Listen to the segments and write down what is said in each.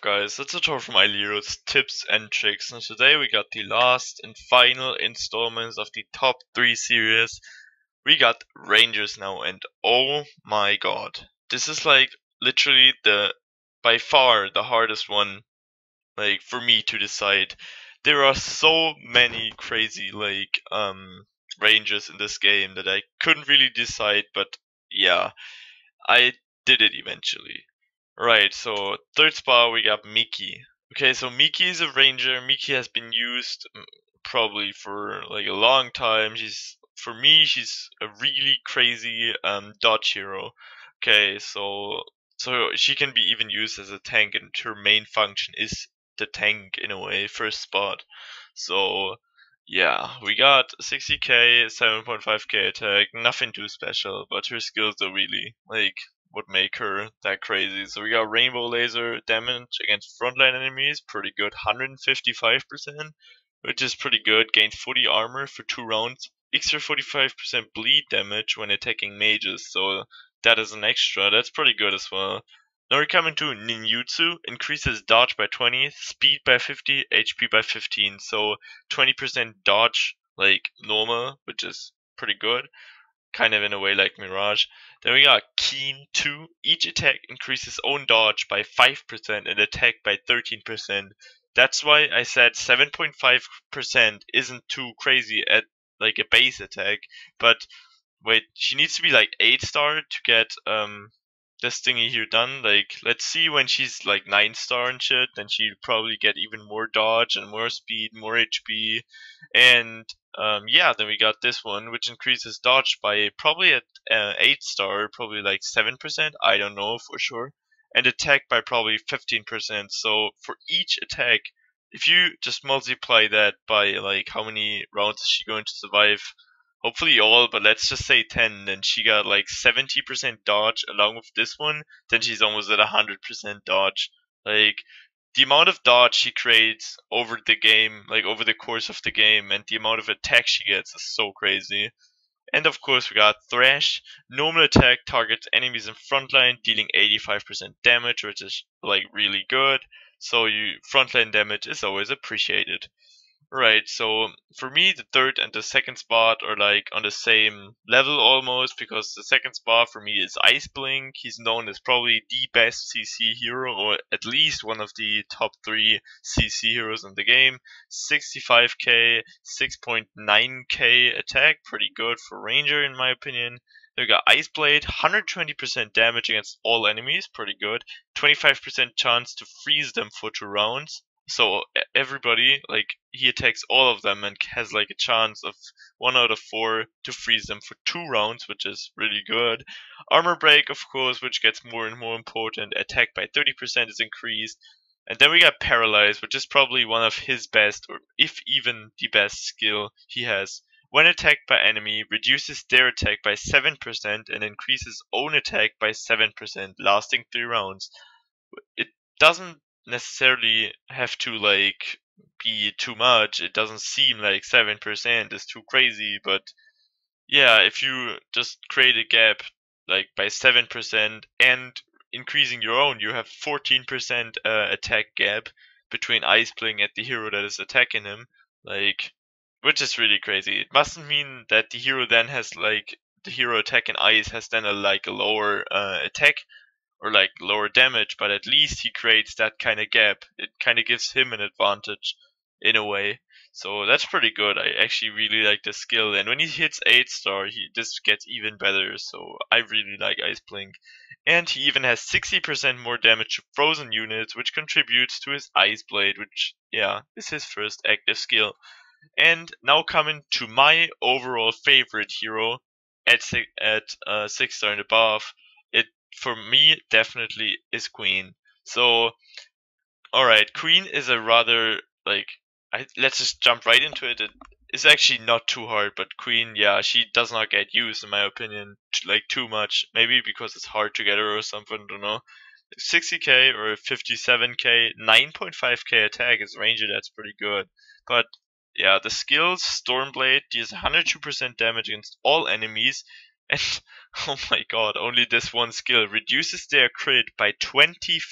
guys? It's a tour from Illyro's tips and tricks, and today we got the last and final installments of the top 3 series. We got Rangers now, and oh my god. This is like literally by far the hardest one for me to decide. There are so many crazy Rangers in this game that I couldn't really decide, but yeah, I did it eventually. Right, so third spot we got Mickey. Okay, so Mickey is a ranger. Mickey has been used probably for like a long time. For me, she's a really crazy dodge hero. Okay, so she can be even used as a tank, and her main function is the tank in a way, first spot. So yeah, we got 60k, 7.5k attack, nothing too special, but her skills are really would make her that crazy. So we got rainbow laser damage against frontline enemies, pretty good, 155%, which is pretty good. Gains 40 armor for 2 rounds, extra 45% bleed damage when attacking mages, so that is an extra, that's pretty good as well. Now we're coming to ninjutsu, increases dodge by 20, speed by 50, HP by 15, so 20% dodge like normal, which is pretty good, kind of in a way like Mirage. Then we got Keen 2. Each attack increases own dodge by 5% and attack by 13%. That's why I said 7.5% isn't too crazy at like a base attack. But wait, she needs to be like 8-star to get this thingy here done. Like, let's see when she's like 9-star and shit, then she'd probably get even more dodge and more speed, more HP, and yeah, then we got this one, which increases dodge by probably at 8-star, probably like 7%. I don't know for sure, and attack by probably 15%. So for each attack, if you just multiply that by like how many rounds is she going to survive, hopefully all, but let's just say 10, then she got like 70% dodge along with this one, then she's almost at 100% dodge. Like, the amount of dodge she creates over the game, like over the course of the game, and the amount of attack she gets is so crazy. And of course we got Thrash. Normal attack targets enemies in frontline, dealing 85% damage, which is like really good. So frontline damage is always appreciated. Right, so for me, the third and the second spot are like on the same level almost, because the second spot for me is Bling. He's known as probably the best CC hero, or at least one of the top 3 CC heroes in the game. 65k, 6.9k attack, pretty good for Ranger in my opinion. Then we got Ice Blade, 120% damage against all enemies, pretty good. 25% chance to freeze them for 2 rounds. So everybody, like, he attacks all of them and has like a chance of 1 out of 4 to freeze them for 2 rounds, which is really good. Armor break, of course, which gets more and more important. Attack by 30% is increased. And then we got Paralyze, which is probably one of his best, or if even the best skill he has. When attacked by enemy, reduces their attack by 7% and increases own attack by 7%, lasting 3 rounds. It doesn't necessarily have to like be too much. It doesn't seem like 7% is too crazy, but yeah, if you just create a gap like by 7% and increasing your own, you have 14% attack gap between Bling and the hero that is attacking him, like, which is really crazy. It mustn't mean that the hero then has like the hero attacking Ice has then a lower attack or like lower damage, but at least he creates that kind of gap. It kind of gives him an advantage in a way. So that's pretty good. I actually really like the skill, and when he hits 8-star, this gets even better. So I really like Ice Blink, and he even has 60% more damage to frozen units, which contributes to his Ice Blade, which yeah is his first active skill. And now coming to my overall favorite hero at 6-star and above, it for me definitely is Queen. So alright, Queen is a rather like let's just jump right into it. It's actually not too hard, but Queen, yeah, she does not get used in my opinion like too much. Maybe because it's hard to get her or something, don't know. 60k or 57k, 9.5k attack is ranger, that's pretty good. But yeah, the skills Stormblade deals 102% damage against all enemies, And oh my god, only this one skill reduces their crit by 24%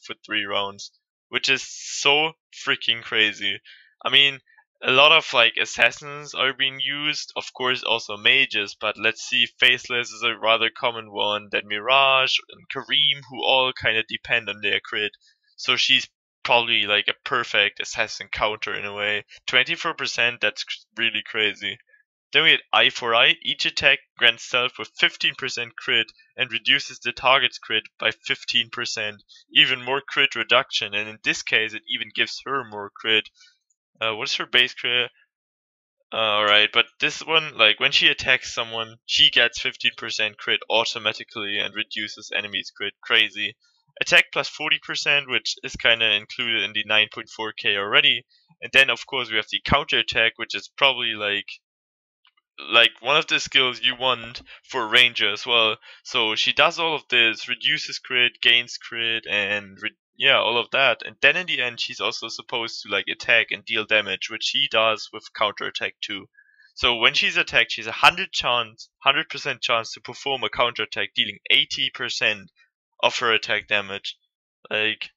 for 3 rounds, which is so freaking crazy. I mean, a lot of like assassins are being used, of course also mages, but let's see, Faceless is a rather common one, then Mirage and Kareem, who all kind of depend on their crit. So she's probably like a perfect assassin counter in a way. 24%, that's really crazy. Then we had Eye for Eye. Each attack grants Stealth with 15% crit and reduces the target's crit by 15%. Even more crit reduction, and in this case, it even gives her more crit. What is her base crit? Alright, but this one, like when she attacks someone, she gets 15% crit automatically and reduces enemies' crit. Crazy. Attack plus 40%, which is kinda included in the 9.4k already. And then, of course, we have the counter attack, which is probably like one of the skills you want for ranger as well. So she does all of this, reduces crit, gains crit, and yeah, all of that. And then in the end, she's also supposed to like attack and deal damage, which she does with counter attack too. So when she's attacked, she's 100% chance to perform a counter attack, dealing 80% of her attack damage. Like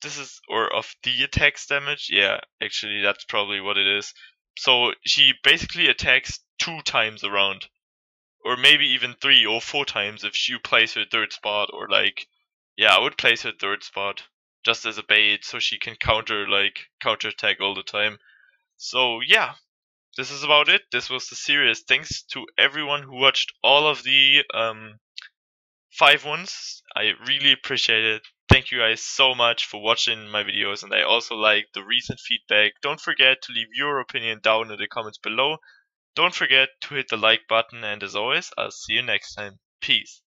this is or of the attack's damage. Yeah, actually that's probably what it is. So she basically attacks 2 times around, or maybe even 3 or 4 times if you place her third spot, or like, yeah, I would place her third spot just as a bait so she can counter attack all the time. So yeah, this is about it. This was the series. Thanks to everyone who watched all of the 5 ones. I really appreciate it. Thank you guys so much for watching my videos, and I also like the recent feedback. Don't forget to leave your opinion down in the comments below. Don't forget to hit the like button, and as always, I'll see you next time. Peace.